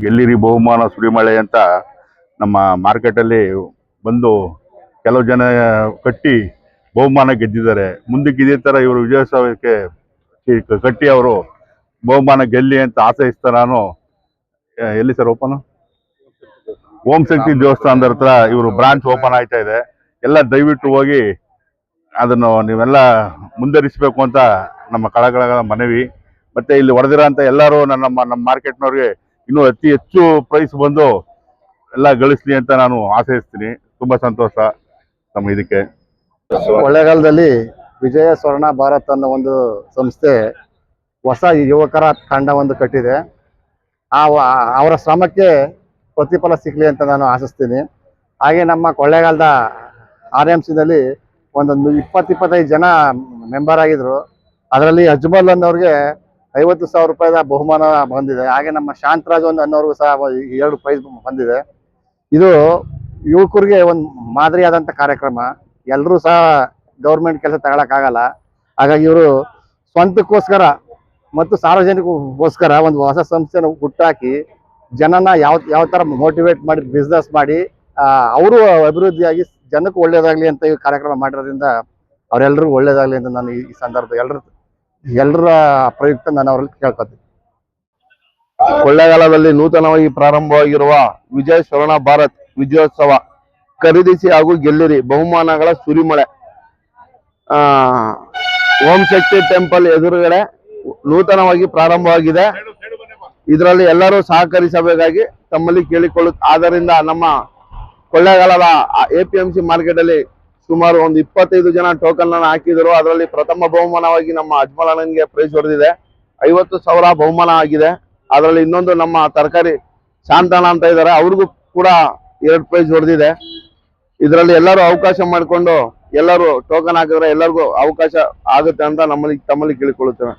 ಗೆಲ್ಲಿರಿ ಬಹುಮಾನ ಸುರಿಮಳೆ ಅಂತ ನಮ್ಮ ಮಾರ್ಕೆಟಲ್ಲಿ ಬಂದು ಕೆಲವು ಜನ ಕಟ್ಟಿ ಬಹುಮಾನ ಗೆದ್ದಿದ್ದಾರೆ. ಮುಂದಕ್ಕೆ ಇದೇ ಥರ ಇವರು ವಿಜಯೋತ್ಸವಕ್ಕೆ ಕಟ್ಟಿ ಅವರು ಬಹುಮಾನ ಗೆಲ್ಲಿ ಅಂತ ಆಶಯಿಸ್ತಾ ನಾನು ಎಲ್ಲಿ ಸರ್ ಓಪನ್ ಓಂ ಶಕ್ತಿ ದೇವಸ್ಥಾನದ ಹತ್ರ ಇವರು ಬ್ರಾಂಚ್ ಓಪನ್ ಆಯ್ತಾ ಇದೆ. ಎಲ್ಲ ದಯವಿಟ್ಟು ಹೋಗಿ ಅದನ್ನು ನೀವೆಲ್ಲ ಮುಂದುವರಿಸಬೇಕು ಅಂತ ನಮ್ಮ ಕಳಕಳಗಳ ಮನವಿ. ಮತ್ತೆ ಇಲ್ಲಿ ಹೊಡೆದಿರೋ ಅಂತ ಎಲ್ಲರೂ ನಮ್ಮ ಮಾರ್ಕೆಟ್ನವ್ರಿಗೆ ಇನ್ನೂ ಅತಿ ಹೆಚ್ಚು ಪ್ರೈಸ್ ಬಂದು ಎಲ್ಲ ಗಳಿಸ್ಲಿ ಅಂತ ನಾನು ಆಶಯಿಸ್ತೀನಿ. ತುಂಬಾ ಸಂತೋಷ ನಮ್ಮ ಇದಕ್ಕೆ. ಕೊಳ್ಳೇಗಾಲದಲ್ಲಿ ವಿಜಯ ಸ್ವರ್ಣ ಭಾರತ್ ಅನ್ನೋ ಒಂದು ಸಂಸ್ಥೆ ಹೊಸ ಯುವಕರ ತಂಡ ಒಂದು ಕಟ್ಟಿದೆ. ಅವರ ಶ್ರಮಕ್ಕೆ ಪ್ರತಿಫಲ ಸಿಗಲಿ ಅಂತ ನಾನು ಆಶಿಸ್ತೀನಿ. ಹಾಗೆ ನಮ್ಮ ಕೊಳ್ಳೇಗಾಲದ RMCನಲ್ಲಿ ಒಂದೊಂದು 20-25 ಜನ ಮೆಂಬರ್ ಆಗಿದ್ರು. ಅದರಲ್ಲಿ ಅಜ್ಮಲ್ ಅನ್ನೋರಿಗೆ 50,000 ರೂಪಾಯಿದ ಬಹುಮಾನ ಬಂದಿದೆ. ಹಾಗೆ ನಮ್ಮ ಶಾಂತರಾಜ್ ಅನ್ನೋರ್ಗೂ ಸಹ 2 ಪ್ರೈಸ್ ಬಂದಿದೆ. ಇದು ಯುವಕರಿಗೆ ಒಂದು ಮಾದರಿಯಾದಂಥ ಕಾರ್ಯಕ್ರಮ. ಎಲ್ಲರೂ ಸಹ ಗೌರ್ಮೆಂಟ್ ಕೆಲಸ ತಗೊಳಕ್ಕಾಗಲ್ಲ. ಹಾಗಾಗಿ ಇವರು ಸ್ವಂತಕ್ಕೋಸ್ಕರ ಮತ್ತು ಸಾರ್ವಜನಿಕಗೋಸ್ಕರ ಒಂದು ಹೊಸ ಸಂಸ್ಥೆನ ಹುಟ್ಟಾಕಿ ಜನನ ಯಾವ ಥರ ಮೋಟಿವೇಟ್ ಮಾಡಿ ಬಿಸ್ನೆಸ್ ಮಾಡಿ ಅವರು ಅಭಿವೃದ್ಧಿಯಾಗಿ ಜನಕ್ಕೆ ಒಳ್ಳೇದಾಗಲಿ ಅಂತ ಈ ಕಾರ್ಯಕ್ರಮ ಮಾಡಿರೋದ್ರಿಂದ ಅವರೆಲ್ಲರಿಗೂ ಒಳ್ಳೇದಾಗಲಿ ಅಂತ ನಾನು ಈ ಸಂದರ್ಭ ಎಲ್ಲರ ಪ್ರಯುಕ್ತ ನಾನು ಅವ್ರಲ್ಲಿ ಕೇಳ್ಕೊತೀನಿ. ಕೊಳ್ಳೇಗಾಲದಲ್ಲಿ ನೂತನವಾಗಿ ಪ್ರಾರಂಭವಾಗಿರುವ ವಿಜಯ ಸ್ವರ್ಣ ಭಾರತ್ ವಿಜಯೋತ್ಸವ ಖರೀದಿಸಿ ಹಾಗೂ ಗೆಲ್ಲಿರಿ ಬಹುಮಾನಗಳ ಸುರಿಮಳೆ ಓಂ ಶಕ್ತಿ ಟೆಂಪಲ್ ಎದುರುಗಡೆ ನೂತನವಾಗಿ ಪ್ರಾರಂಭವಾಗಿದೆ. ಇದರಲ್ಲಿ ಎಲ್ಲರೂ ಸಹಕರಿಸಬೇಕಾಗಿ ತಮ್ಮಲ್ಲಿ ಆದ್ದರಿಂದ ನಮ್ಮ ಕೊಳ್ಳೇಗಾಲದ APMC ಮಾರ್ಕೆಟ್ ಅಲ್ಲಿ ಸುಮಾರು ಒಂದು 25 ಜನ ಟೋಕನ್ ಅನ್ನು ಹಾಕಿದರು. ಅದರಲ್ಲಿ ಪ್ರಥಮ ಬಹುಮಾನವಾಗಿ ನಮ್ಮ ಅಜ್ಮಲ್ ಅಣ್ಣನ್ಗೆ ಪ್ರೈಸ್ ಹೊಡೆದಿದೆ. 50,000 ಬಹುಮಾನ ಆಗಿದೆ. ಅದರಲ್ಲಿ ಇನ್ನೊಂದು ನಮ್ಮ ತರಕಾರಿ ಶಾಂತಣ್ಣ ಅಂತ ಇದ್ದಾರೆ, ಅವ್ರಿಗೂ ಕೂಡ 2 ಪ್ರೈಸ್ ಹೊಡೆದಿದೆ. ಇದರಲ್ಲಿ ಎಲ್ಲರೂ ಅವಕಾಶ ಮಾಡಿಕೊಂಡು ಎಲ್ಲರೂ ಟೋಕನ್ ಹಾಕಿದ್ರೆ ಎಲ್ಲರಿಗೂ ಅವಕಾಶ ಆಗುತ್ತೆ ಅಂತ ತಮ್ಮಲ್ಲಿ ಕೇಳಿಕೊಳ್ಳುತ್ತೇವೆ.